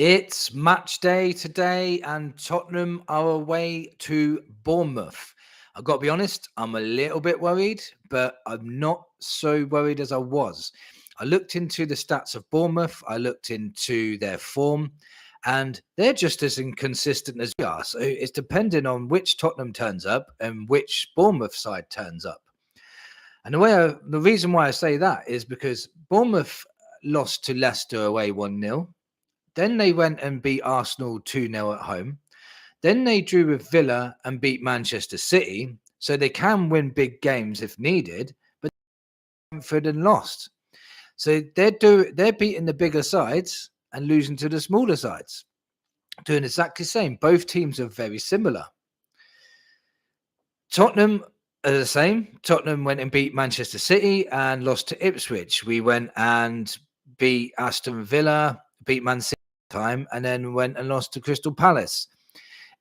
It's match day today, and Tottenham are away to Bournemouth. I've got to be honest, I'm a little bit worried, but I'm not so worried as I was. I looked into the stats of Bournemouth, I looked into their form, and they're just as inconsistent as we are. So it's depending on which Tottenham turns up and which Bournemouth side turns up. And the reason why I say that is because Bournemouth lost to Leicester away 1-0. Then they went and beat Arsenal 2-0 at home. Then they drew with Villa and beat Manchester City. So they can win big games if needed, but Brentford and lost. So they're beating the bigger sides and losing to the smaller sides. Doing exactly the same. Both teams are very similar. Tottenham are the same. Tottenham went and beat Manchester City and lost to Ipswich. We went and beat Aston Villa, beat Man City time, and then went and lost to Crystal Palace.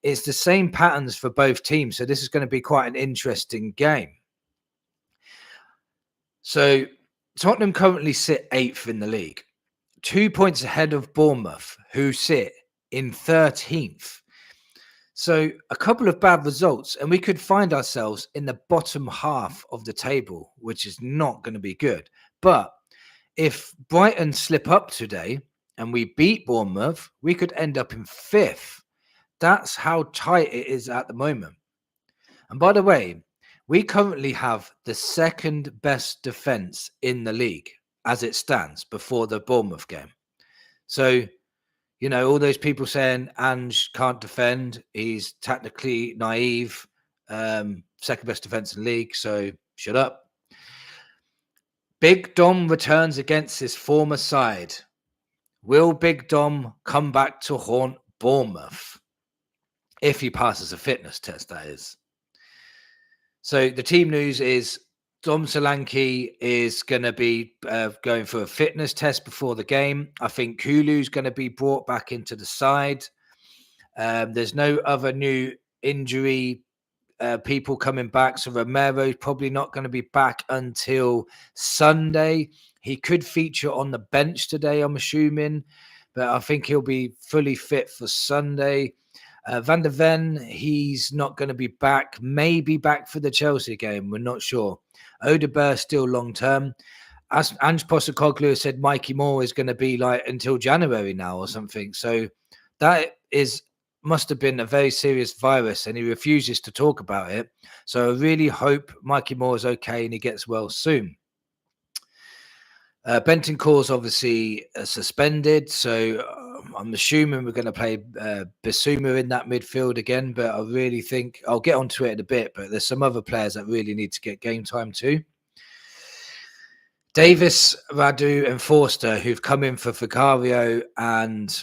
It's the same patterns for both teams, so this is going to be quite an interesting game. So Tottenham currently sit 8th in the league, 2 points ahead of Bournemouth, who sit in 13th. So a couple of bad results, and we could find ourselves in the bottom half of the table, which is not going to be good. But if Brighton slip up today and we beat Bournemouth, we could end up in 5th. That's how tight it is at the moment. And by the way, we currently have the second best defense in the league as it stands before the Bournemouth game. So, you know, all those people saying Ange can't defend, he's tactically naive, second best defense in the league, so shut up. Big Dom returns against his former side. Will Big Dom come back to haunt Bournemouth? If he passes a fitness test, that is. So the team news is Dom Solanke is going to be going for a fitness test before the game. I think Kulu's going to be brought back into the side. There's no other new injury people coming back. So Romero's probably not going to be back until Sunday. He could feature on the bench today, I'm assuming, but I think he'll be fully fit for Sunday. Van der Ven, he's not going to be back. Maybe back for the Chelsea game. We're not sure. Odegaard still long term. As Ange Postecoglou said, Mikey Moore is going to be like until January now or something. So that must have been a very serious virus, and he refuses to talk about it. So I really hope Mikey Moore is okay and he gets well soon. Bentancur's obviously suspended, so I'm assuming we're going to play Bissouma in that midfield again, but I really think I'll get onto it in a bit, but there's some other players that really need to get game time too. Davis, Radu and Forster, who've come in for Vicario and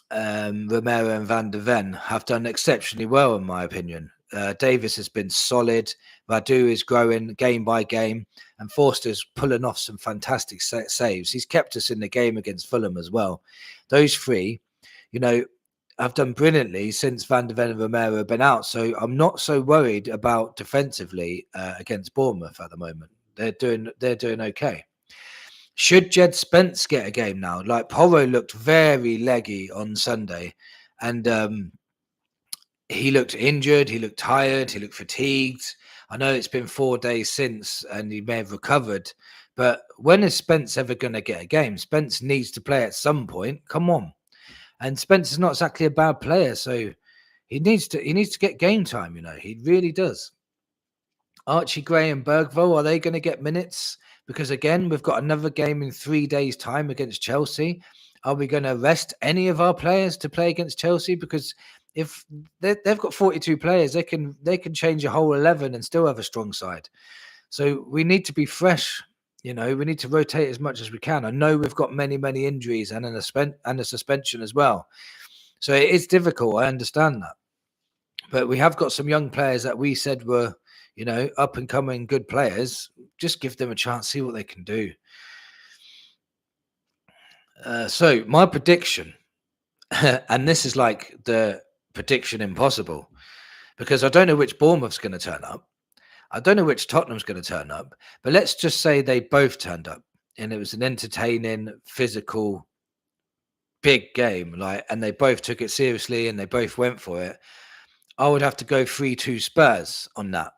Romero and Van der Ven, have done exceptionally well, in my opinion. Davis has been solid. Radu is growing game by game, and Forster's pulling off some fantastic saves. He's kept us in the game against Fulham as well. Those three, you know, have done brilliantly since Van der Ven and Romero have been out. So I'm not so worried about defensively against Bournemouth at the moment. They're doing okay. Should Jed Spence get a game now? Like Porro looked very leggy on Sunday, and he looked injured, he looked tired, he looked fatigued. I know it's been 4 days since and he may have recovered, but when is Spence ever going to get a game? Spence needs to play at some point. Come on. And Spence is not exactly a bad player, so he needs to get game time, you know. He really does. Archie Gray and Bergvall, are they going to get minutes? Because again, we've got another game in 3 days' time against Chelsea. Are we going to rest any of our players to play against Chelsea? Because if they've got 42 players, they can change a whole 11 and still have a strong side. So we need to be fresh. You know, we need to rotate as much as we can. I know we've got many injuries and a suspension as well. So it is difficult. I understand that. But we have got some young players that we said were, you know, up and coming good players. Just give them a chance, see what they can do. So my prediction, and this is like the prediction impossible, because I don't know which Bournemouth's going to turn up. I don't know which Tottenham's going to turn up, but let's just say they both turned up and it was an entertaining, physical big game, like, and they both took it seriously and they both went for it, I would have to go 3-2 Spurs on that.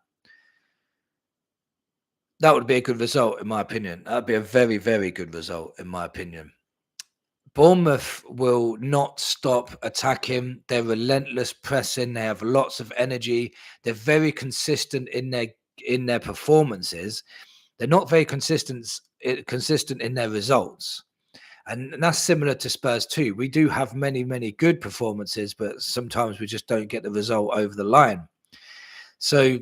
That would be a good result, in my opinion. That'd be a very, very good result, in my opinion. Bournemouth will not stop attacking. They're relentless pressing. They have lots of energy. They're very consistent in their performances. They're not very consistent in their results. And that's similar to Spurs too. We do have many, many good performances, but sometimes we just don't get the result over the line. So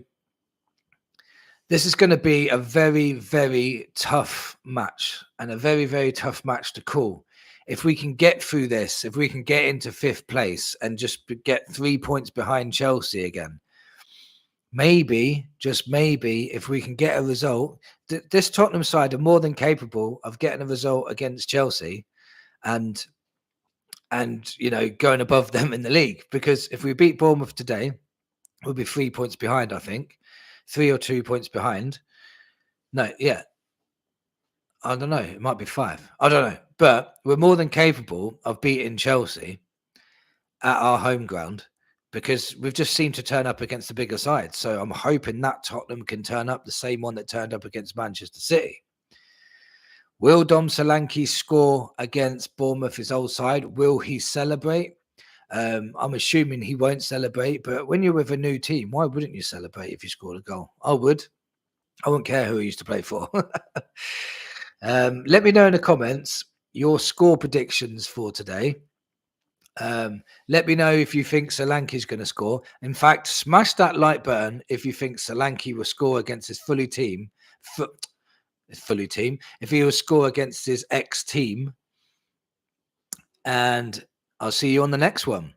this is going to be a very, very tough match and a very, very tough match to call. If we can get through this, if we can get into 5th place and just get 3 points behind Chelsea again, maybe, just maybe, if we can get a result, this Tottenham side are more than capable of getting a result against Chelsea and going above them in the league. Because if we beat Bournemouth today, we'll be 3 points behind, I think. 3 or 2 points behind. No, yeah. I don't know. It might be 5. I don't know. But we're more than capable of beating Chelsea at our home ground because we've just seemed to turn up against the bigger side. So I'm hoping that Tottenham can turn up the same one that turned up against Manchester City. Will Dom Solanke score against Bournemouth, his old side? Will he celebrate? I'm assuming he won't celebrate, but when you're with a new team, why wouldn't you celebrate if you scored a goal? I would. I wouldn't care who he used to play for. Let me know in the comments your score predictions for today. Let me know if you think Solanke's going to score. In fact, smash that like button if you think Solanke will score against his fully team. If he will score against his ex-team. And I'll see you on the next one.